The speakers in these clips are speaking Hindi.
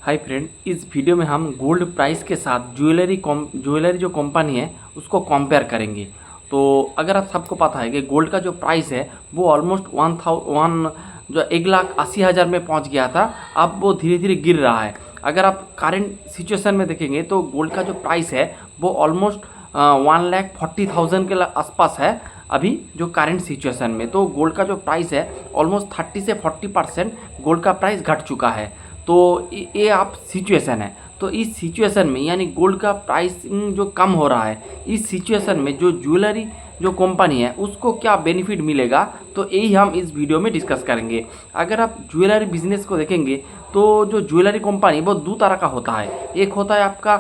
हाय फ्रेंड, इस वीडियो में हम गोल्ड प्राइस के साथ ज्वेलरी जो कंपनी है उसको कंपेयर करेंगे। तो अगर आप सबको पता है कि गोल्ड का जो प्राइस है वो ऑलमोस्ट 1,80,000 में पहुंच गया था। अब वो धीरे धीरे गिर रहा है। अगर आप करंट सिचुएशन में देखेंगे तो गोल्ड का जो प्राइस है वो ऑलमोस्ट 1,40,000 के आसपास है अभी जो करंट सिचुएशन में। तो गोल्ड का जो प्राइस है ऑलमोस्ट 30 से 40% गोल्ड का प्राइस घट चुका है। तो ये आप सिचुएशन है। तो इस सिचुएशन में यानी गोल्ड का प्राइसिंग जो कम हो रहा है, इस सिचुएशन में जो ज्वेलरी जो कंपनी है उसको क्या बेनिफिट मिलेगा, तो यही हम इस वीडियो में डिस्कस करेंगे। अगर आप ज्वेलरी बिजनेस को देखेंगे तो जो ज्वेलरी कंपनी वो दो तरह का होता है। एक होता है आपका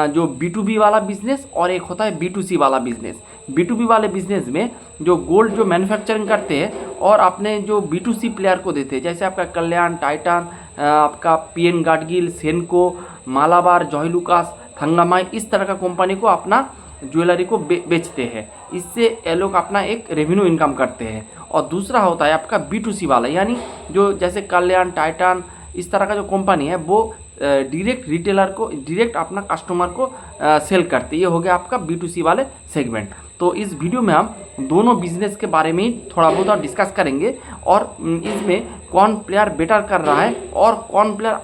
जो B2B वाला बिजनेस और एक होता है B2C वाला बिजनेस। B2B वाले बिजनेस में जो गोल्ड जो मैन्युफैक्चरिंग करते हैं और अपने जो B2C प्लेयर को देते हैं, जैसे आपका कल्याण, टाइटन, आपका PN Gadgil, सेनको, Malabar, Joy Lucas, थंगामाई, इस तरह का कंपनी को अपना ज्वेलरी को बेचते हैं। इससे ये लोग अपना एक रेवेन्यू इनकम करते हैं। और दूसरा होता है आपका B2C वाला, यानी जो जैसे कल्याण, टाइटन, इस तरह का जो कंपनी है वो डायरेक्ट रिटेलर को, डायरेक्ट अपना कस्टमर को सेल करते। ये हो गया आपका B2C वाले सेगमेंट। तो इस वीडियो में हम दोनों बिजनेस के बारे में ही थोड़ा बहुत और डिस्कस करेंगे और इसमें कौन प्लेयर बेटर कर रहा है और कौन प्लेयर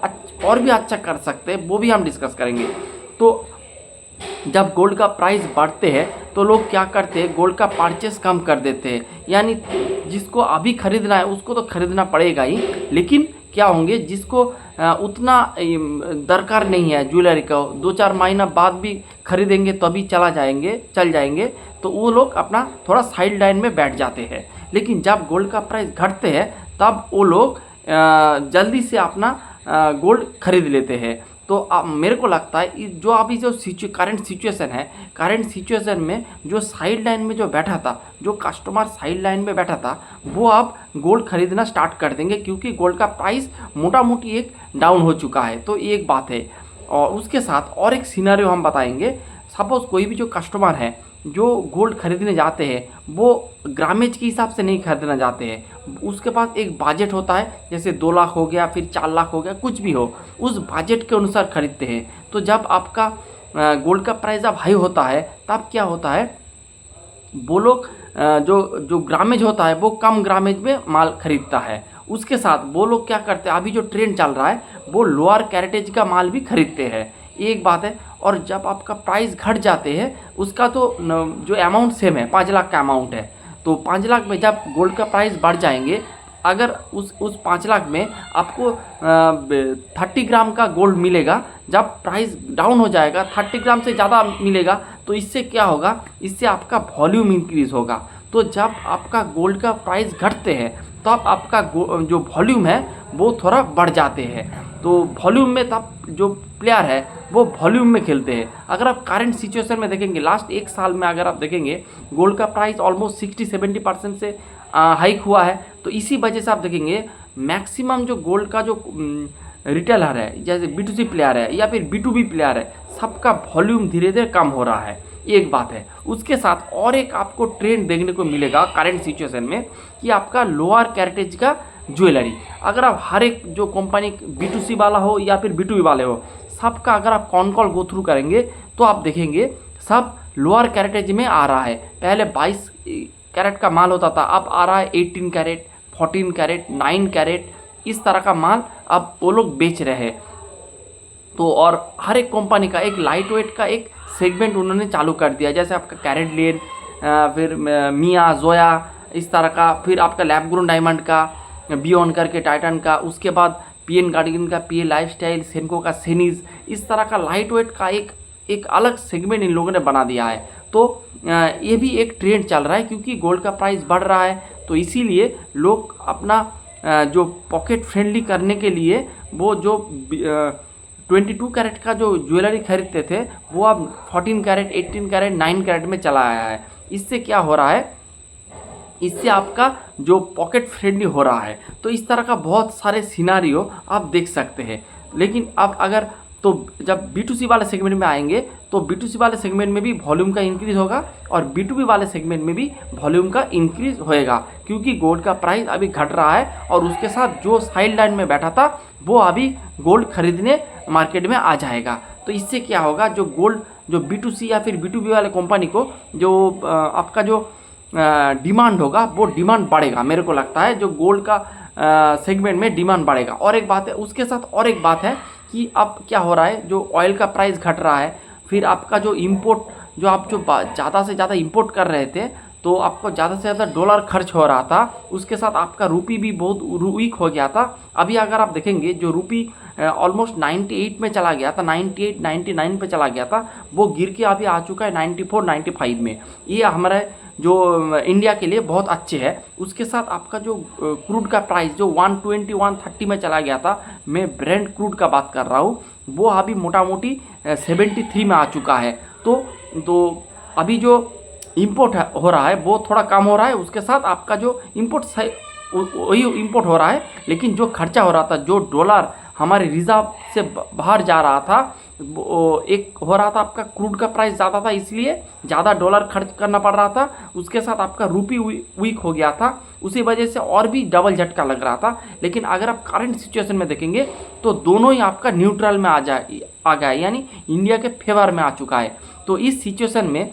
और भी अच्छा कर सकते हैं वो भी हम डिस्कस करेंगे। तो जब गोल्ड का प्राइस बढ़ते हैं तो लोग क्या करते हैं, गोल्ड का परचेस कम कर देते हैं। यानी जिसको अभी खरीदना है उसको तो खरीदना पड़ेगा ही, लेकिन क्या होंगे जिसको उतना दरकार नहीं है ज्वेलरी का, 2-4 महीना बाद भी खरीदेंगे तभी चल जाएंगे, तो वो लोग अपना थोड़ा साइड लाइन में बैठ जाते हैं। लेकिन जब गोल्ड का प्राइस घटते हैं तब वो लोग जल्दी से अपना गोल्ड खरीद लेते हैं। तो मेरे को लगता है जो अभी जो करंट सिचुएशन में जो साइड लाइन में जो बैठा था, जो कस्टमर साइड लाइन में बैठा था, वो अब गोल्ड खरीदना स्टार्ट कर देंगे, क्योंकि गोल्ड का प्राइस मोटा मोटी एक डाउन हो चुका है। तो ये एक बात है। और उसके साथ और एक सिनेरियो हम बताएंगे। सपोज कोई भी जो कस्टमर है जो गोल्ड खरीदने जाते हैं वो ग्रामेज के हिसाब से नहीं खरीदना जाते हैं, उसके पास एक बजट होता है, जैसे 2 लाख हो गया, फिर 4 लाख हो गया, कुछ भी हो, उस बजट के अनुसार खरीदते हैं। तो जब आपका गोल्ड का प्राइस अब हाई होता है तब क्या होता है, वो लोग जो ग्रामेज होता है वो कम ग्रामेज में माल खरीदता है। उसके साथ वो लोग क्या करते हैं, अभी जो ट्रेंड चल रहा है वो लोअर कैरेटेज का माल भी खरीदते हैं। एक बात है। और जब आपका प्राइस घट जाते हैं उसका तो जो अमाउंट सेम है, 5 लाख का अमाउंट है, तो 5 लाख में जब गोल्ड का प्राइस बढ़ जाएंगे, अगर उस 5 लाख में आपको 30 ग्राम का गोल्ड मिलेगा, जब प्राइस डाउन हो जाएगा 30 ग्राम से ज़्यादा मिलेगा, तो इससे क्या होगा, इससे आपका वॉल्यूम इंक्रीज़ होगा। तो जब आपका गोल्ड का प्राइस घटते हैं तब तो आपका जो वॉल्यूम है वो थोड़ा बढ़ जाते हैं। तो वॉल्यूम में तब जो प्लेयर है वो वॉल्यूम में खेलते हैं। अगर आप करंट सिचुएशन में देखेंगे, लास्ट 1 साल में अगर आप देखेंगे गोल्ड का प्राइस ऑलमोस्ट 60-70% से हाइक हुआ है। तो इसी वजह से आप देखेंगे मैक्सिमम जो गोल्ड का जो रिटेलर है, जैसे B2C प्लेयर है या फिर B2B प्लेयर है, सबका वॉल्यूम धीरे धीरे कम हो रहा है। एक बात है। उसके साथ और एक आपको ट्रेंड देखने को मिलेगा करंट सिचुएशन में कि आपका लोअर कैरेटेज का ज्वेलरी, अगर आप हर एक जो कंपनी B2C वाला हो या फिर B2B वाले हो, सबका अगर आप कॉल गो थ्रू करेंगे तो आप देखेंगे सब लोअर कैरेटेज में आ रहा है। पहले 22 कैरेट का माल होता था, अब आ रहा है 18 कैरेट, 14 कैरेट, 9 कैरेट, इस तरह का माल अब वो लोग बेच रहे हैं। तो और हर एक कंपनी का एक लाइट वेट का एक सेगमेंट उन्होंने चालू कर दिया, जैसे आपका कैरेट लेन, फिर मिया, जोया, इस तरह का, फिर आपका लैब ग्रोन डायमंड का, बियॉन्ड करके टाइटन का, उसके बाद PN गार्डियन का PA लाइफस्टाइल, सेनको का सेनीज, इस तरह का लाइट वेट का एक अलग सेगमेंट इन लोगों ने बना दिया है। तो ये भी एक ट्रेंड चल रहा है, क्योंकि गोल्ड का प्राइस बढ़ रहा है, तो इसीलिए लोग अपना जो पॉकेट फ्रेंडली करने के लिए वो जो 22 कैरेट का जो ज्वेलरी खरीदते थे वो अब 14 कैरेट, 18 कैरेट, 9 कैरेट में चला आया है। इससे क्या हो रहा है, इससे आपका जो पॉकेट फ्रेंडली हो रहा है। तो इस तरह का बहुत सारे सिनारियो आप देख सकते हैं। लेकिन अब अगर तो जब B2C वाले सेगमेंट में आएंगे तो B2C वाले सेगमेंट में भी वॉल्यूम का इंक्रीज़ होगा और B2B वाले सेगमेंट में भी वॉल्यूम का इंक्रीज़ होएगा, क्योंकि गोल्ड का प्राइस अभी घट रहा है और उसके साथ जो साइड लाइन में बैठा था वो अभी गोल्ड खरीदने मार्केट में आ जाएगा। तो इससे क्या होगा, जो गोल्ड जो B2C या फिर B2B वाले कंपनी को जो आपका जो डिमांड होगा वो डिमांड बढ़ेगा। मेरे को लगता है जो गोल्ड का सेगमेंट में डिमांड बढ़ेगा। और एक बात है, उसके साथ और एक बात है कि अब क्या हो रहा है, जो ऑयल का प्राइस घट रहा है, फिर आपका जो इंपोर्ट जो आप जो ज़्यादा से ज़्यादा इंपोर्ट कर रहे थे तो आपको ज़्यादा से ज़्यादा डॉलर खर्च हो रहा था, उसके साथ आपका रूपी भी बहुत वीक हो गया था। अभी अगर आप देखेंगे जो रूपी ऑलमोस्ट 98 में चला गया था, 98 99 पे चला गया था, वो गिर के अभी आ चुका है 94 95 में। ये हमारे जो इंडिया के लिए बहुत अच्छे है। उसके साथ आपका जो क्रूड का प्राइस जो 120 130 में चला गया था, मैं ब्रेंट क्रूड का बात कर रहा हूँ, वो अभी मोटा मोटी 73 में आ चुका है। तो अभी जो इंपोर्ट हो रहा है वो थोड़ा कम हो रहा है, उसके साथ आपका जो इंपोर्ट वही इंपोर्ट हो रहा है, लेकिन जो खर्चा हो रहा था, जो डॉलर हमारे रिजर्व से बाहर जा रहा था, एक हो रहा था आपका क्रूड का प्राइस ज़्यादा था इसलिए ज़्यादा डॉलर खर्च करना पड़ रहा था, उसके साथ आपका रूपी वीक हो गया था, उसी वजह से और भी डबल झटका लग रहा था। लेकिन अगर आप करंट सिचुएशन में देखेंगे तो दोनों ही आपका न्यूट्रल में आ गया, यानी इंडिया के फेवर में आ चुका है। तो इस सिचुएशन में,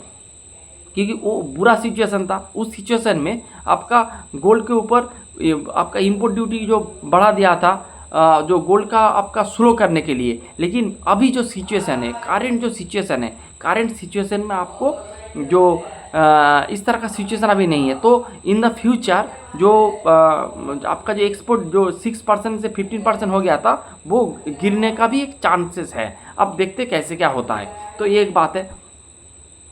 क्योंकि वो बुरा सिचुएशन था, उस सिचुएशन में आपका गोल्ड के ऊपर आपका इंपोर्ट ड्यूटी जो बढ़ा दिया था जो गोल्ड का आपका स्लो करने के लिए। लेकिन अभी जो सिचुएशन है, करंट सिचुएशन में आपको जो इस तरह का सिचुएशन अभी नहीं है। तो इन द फ्यूचर जो आपका जो एक्सपोर्ट जो 6% से 15% हो गया था, वो गिरने का भी एक चांसेस है। अब देखते कैसे क्या होता है। तो ये एक बात है।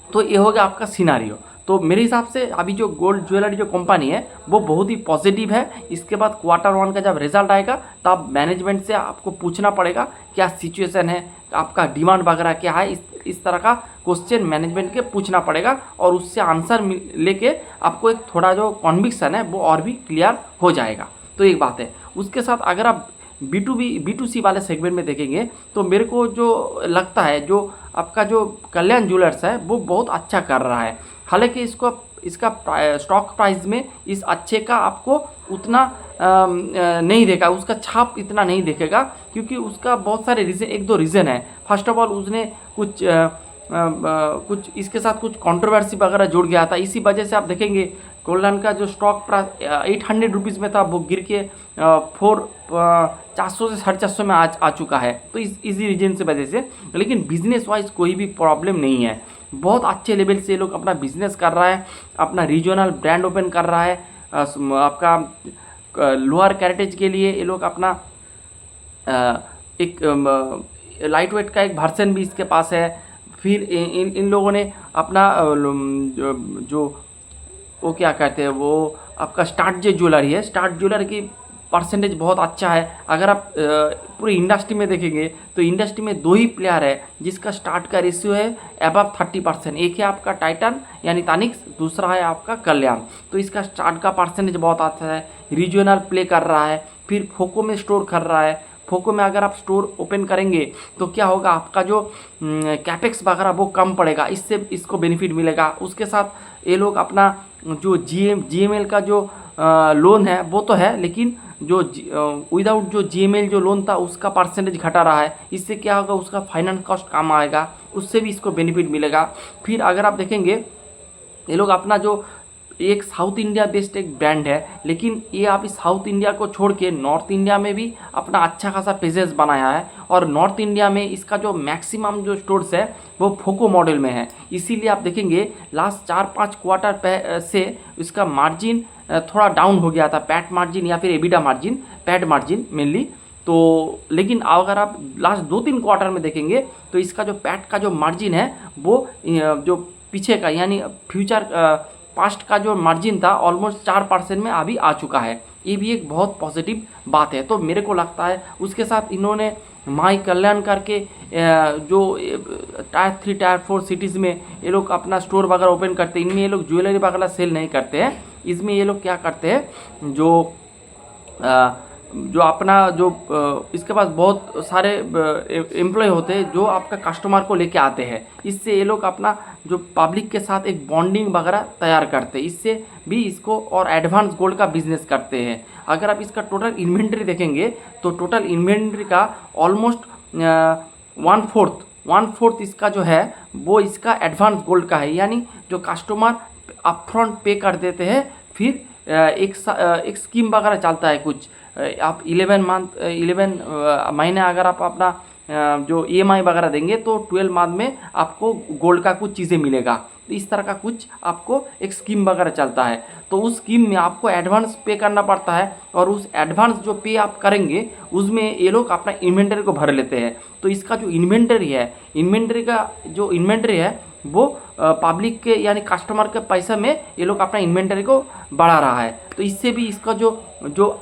तो ये हो गया आपका सिनारियो। तो मेरे हिसाब से अभी जो गोल्ड ज्वेलरी जो कंपनी है वो बहुत ही पॉजिटिव है। इसके बाद Q1 का जब रिजल्ट आएगा तब मैनेजमेंट से आपको पूछना पड़ेगा क्या सिचुएशन है, आपका डिमांड वगैरह क्या है, इस तरह का क्वेश्चन मैनेजमेंट के पूछना पड़ेगा और उससे आंसर लेके आपको एक थोड़ा जो कॉन्विक्शन है वो और भी क्लियर हो जाएगा। तो एक बात है। उसके साथ अगर आप B2C वाले सेगमेंट में देखेंगे तो मेरे को जो लगता है जो आपका जो कल्याण ज्वेलर्स है वो बहुत अच्छा कर रहा है। हालांकि इसका स्टॉक प्राइस में इस अच्छे का आपको उतना नहीं देखा, उसका छाप इतना नहीं दिखेगा, क्योंकि उसका बहुत सारे रीज़न, एक दो रीज़न है। फर्स्ट ऑफ ऑल उसने कुछ इसके साथ कुछ कंट्रोवर्सी वगैरह जुड़ गया था, इसी वजह से आप देखेंगे कल्याण का जो स्टॉक प्राइस 800 रुपीज़ में था वो गिर के 400 से 450 में आ चुका है। तो इसी रीजन से वजह से, लेकिन बिजनेस वाइज कोई भी प्रॉब्लम नहीं है। बहुत अच्छे लेवल से ये लोग अपना बिजनेस कर रहा है, अपना रीजनल ब्रांड ओपन कर रहा है। आपका लोअर कैरेटेज के लिए ये लोग अपना एक लाइट वेट का एक वर्जन भी इसके पास है। फिर इन लोगों ने अपना जो वो क्या कहते हैं, वो आपका स्टार्ट जो ज्वेलरी है, स्टार्ट ज्वेलरी की परसेंटेज बहुत अच्छा है। अगर आप पूरी इंडस्ट्री में देखेंगे तो इंडस्ट्री में दो ही प्लेयर है जिसका स्टार्ट का रेशियो है अबव 30%। एक है आपका टाइटन यानी तानिक्स, दूसरा है आपका कल्याण। तो इसका स्टार्ट का परसेंटेज बहुत अच्छा है, रीजनल प्ले कर रहा है, फिर फोको में स्टोर कर रहा है। फोको में अगर आप स्टोर ओपन करेंगे तो क्या होगा, आपका जो कैपेक्स वगैरह वो कम पड़ेगा, इससे इसको बेनिफिट मिलेगा। उसके साथ ये लोग अपना जो GML का जो लोन है वो तो है, लेकिन जो विदाउट जो GML जो लोन था उसका परसेंटेज घटा रहा है। इससे क्या होगा, उसका फाइनेंस कॉस्ट कम आएगा, उससे भी इसको बेनिफिट मिलेगा। फिर अगर आप देखेंगे ये लोग अपना जो एक साउथ इंडिया बेस्ड एक ब्रांड है, लेकिन ये आप इस साउथ इंडिया को छोड़ के नॉर्थ इंडिया में भी अपना अच्छा खासा प्रेजेंस बनाया है। और नॉर्थ इंडिया में इसका जो मैक्सिमम जो स्टोर्स है वो फोको मॉडल में है। इसीलिए आप देखेंगे लास्ट 4-5 क्वार्टर से इसका मार्जिन थोड़ा डाउन हो गया था, पैट मार्जिन या फिर EBITDA margin, PAT margin mainly. तो लेकिन अगर आप लास्ट 2-3 क्वार्टर में देखेंगे तो इसका जो पैट का जो मार्जिन है वो जो पीछे का यानी फ्यूचर पास्ट का जो मार्जिन था ऑलमोस्ट 4% में अभी आ चुका है। ये भी एक बहुत पॉजिटिव बात है। तो मेरे को लगता है उसके साथ इन्होंने माई कल्याण करके जो टायर 3 टायर 4 सिटीज़ में ये लोग अपना स्टोर वगैरह ओपन करते हैं, इनमें ये लोग ज्वेलरी वगैरह सेल नहीं करते हैं। इसमें ये लोग क्या करते हैं, जो जो अपना जो इसके पास बहुत सारे एम्प्लॉय होते हैं जो आपका कस्टमर को लेके आते हैं। इससे ये लोग अपना जो पब्लिक के साथ एक बॉन्डिंग वगैरह तैयार करते हैं, इससे भी इसको और एडवांस गोल्ड का बिजनेस करते हैं। अगर आप इसका टोटल इन्वेंट्री देखेंगे तो टोटल इन्वेंट्री का ऑलमोस्ट 1/4 इसका जो है वो इसका एडवांस गोल्ड का है, यानी जो कस्टमर अपफ्रंट पे कर देते हैं, फिर एक स्कीम वगैरह चलता है कुछ, आप 11 महीने अगर आप अपना जो EMI वगैरह देंगे तो 12 मंथ में आपको गोल्ड का कुछ चीज़ें मिलेगा। तो इस तरह का कुछ आपको एक स्कीम वगैरह चलता है, तो उस स्कीम में आपको एडवांस पे करना पड़ता है, और उस एडवांस जो पे आप करेंगे उसमें ये लोग अपना इन्वेंटरी को भर लेते हैं। तो इसका जो इन्वेंटरी है वो पब्लिक के यानी कस्टमर के पैसे में ये लोग अपना इन्वेंटरी को बढ़ा रहा है। तो इससे भी इसका जो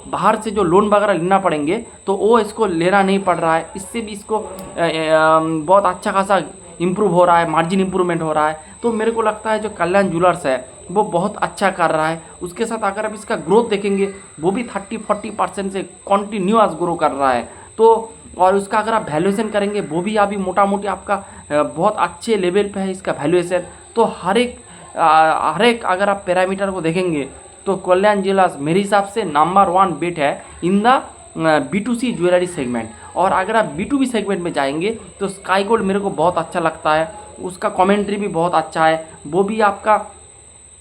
बाहर से जो लोन वगैरह लेना पड़ेंगे तो वो इसको लेना नहीं पड़ रहा है। इससे भी इसको बहुत अच्छा खासा इम्प्रूव हो रहा है, मार्जिन इम्प्रूवमेंट हो रहा है। तो मेरे को लगता है जो कल्याण ज्वेलर्स है वो बहुत अच्छा कर रहा है। उसके साथ अगर आप इसका ग्रोथ देखेंगे वो भी 30-40% से कॉन्टीन्यूअस ग्रो कर रहा है। तो और उसका अगर आप वैल्यूएशन करेंगे वो भी अभी मोटा मोटी आपका बहुत अच्छे लेवल पे है इसका वैल्यूएशन। तो हर एक अगर आप पैरामीटर को देखेंगे तो कल्याण ज्वेलर्स मेरे हिसाब से नंबर 1 बेट है in the B2C jewellery segment. और अगर आप B2B सेगमेंट में जाएंगे तो स्काई गोल्ड मेरे को बहुत अच्छा लगता है, उसका कमेंट्री भी बहुत अच्छा है, वो भी आपका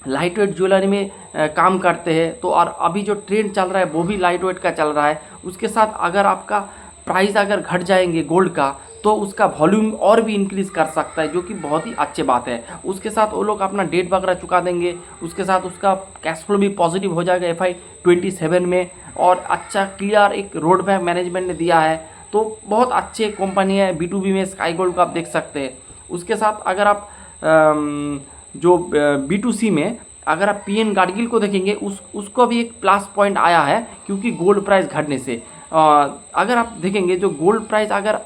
लाइट वेट ज्वेलरी में काम करते हैं। तो और अभी जो ट्रेंड चल रहा है वो भी लाइट वेट का चल रहा है। उसके साथ अगर आपका प्राइस अगर घट जाएंगे गोल्ड का तो उसका वॉल्यूम और भी इंक्रीज़ कर सकता है, जो कि बहुत ही अच्छी बात है। उसके साथ वो लोग अपना डेट वगैरह चुका देंगे, उसके साथ उसका कैश फ्लो भी पॉजिटिव हो जाएगा FY 27 में, और अच्छा क्लियर एक रोड मैप मैनेजमेंट ने दिया है। तो बहुत अच्छे कंपनी है B2B में स्काई गोल्ड को आप देख सकते हैं। उसके साथ अगर आप जो B2C में अगर आप PN गाडगिल को देखेंगे उसको भी एक प्लस पॉइंट आया है, क्योंकि गोल्ड प्राइस घटने से अगर आप देखेंगे जो गोल्ड प्राइस अगर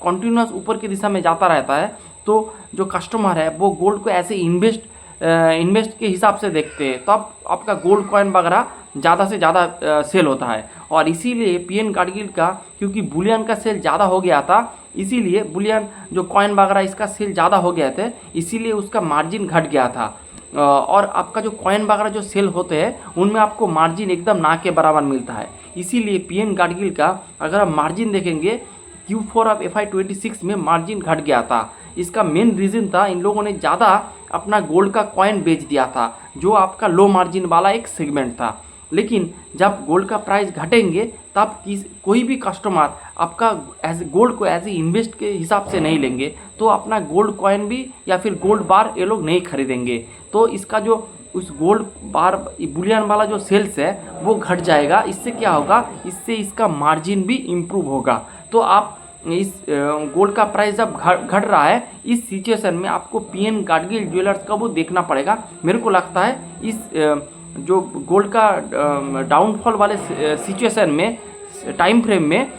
कंटिन्यूस ऊपर की दिशा में जाता रहता है तो जो कस्टमर है वो गोल्ड को ऐसे इन्वेस्ट के हिसाब से देखते हैं, तब आपका गोल्ड कॉइन वगैरह ज़्यादा से ज़्यादा सेल होता है। और इसीलिए PN गाडगिल का क्योंकि बुलियन का सेल ज़्यादा हो गया था, इसीलिए बुलियन जो कॉइन वगैरह इसका सेल ज़्यादा हो गया थे, इसीलिए उसका मार्जिन घट गया था। और आपका जो कॉइन वगैरह जो सेल होते हैं उनमें आपको मार्जिन एकदम ना के बराबर मिलता है। इसीलिए PN गाडगिल का अगर आप मार्जिन देखेंगे Q4 ऑफ FY 26 में मार्जिन घट गया था। इसका मेन रीज़न था इन लोगों ने ज़्यादा अपना गोल्ड का कॉइन बेच दिया था, जो आपका लो मार्जिन वाला एक सेगमेंट था। लेकिन जब गोल्ड का प्राइस घटेंगे तब कोई भी कस्टमर आपका गोल्ड को एज ए इन्वेस्ट के हिसाब से नहीं लेंगे, तो अपना गोल्ड कॉइन भी या फिर गोल्ड बार ये लोग नहीं खरीदेंगे। तो इसका जो उस गोल्ड बार बुलियन वाला जो सेल्स है वो घट जाएगा। इससे क्या होगा, इससे इसका मार्जिन भी इम्प्रूव होगा। तो आप इस गोल्ड का प्राइस जब घट रहा है इस सिचुएशन में आपको PN गाडगिल ज्वेलर्स का वो देखना पड़ेगा। मेरे को लगता है इस जो गोल्ड का डाउनफॉल वाले सिचुएशन में टाइम फ्रेम में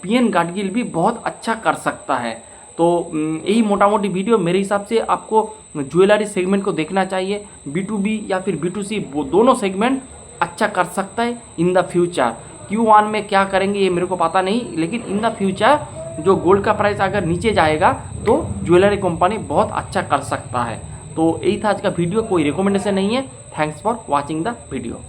PN गाडगिल भी बहुत अच्छा कर सकता है। तो यही मोटा मोटी वीडियो मेरे हिसाब से आपको ज्वेलरी सेगमेंट को देखना चाहिए। B2B या फिर B2C वो दोनों सेगमेंट अच्छा कर सकता है इन द फ्यूचर। Q1 में क्या करेंगे ये मेरे को पता नहीं, लेकिन इन द फ्यूचर जो गोल्ड का प्राइस अगर नीचे जाएगा तो ज्वेलरी कंपनी बहुत अच्छा कर सकता है। तो यही था आज का वीडियो, कोई रिकमेंडेशन नहीं है। Thanks for watching the video.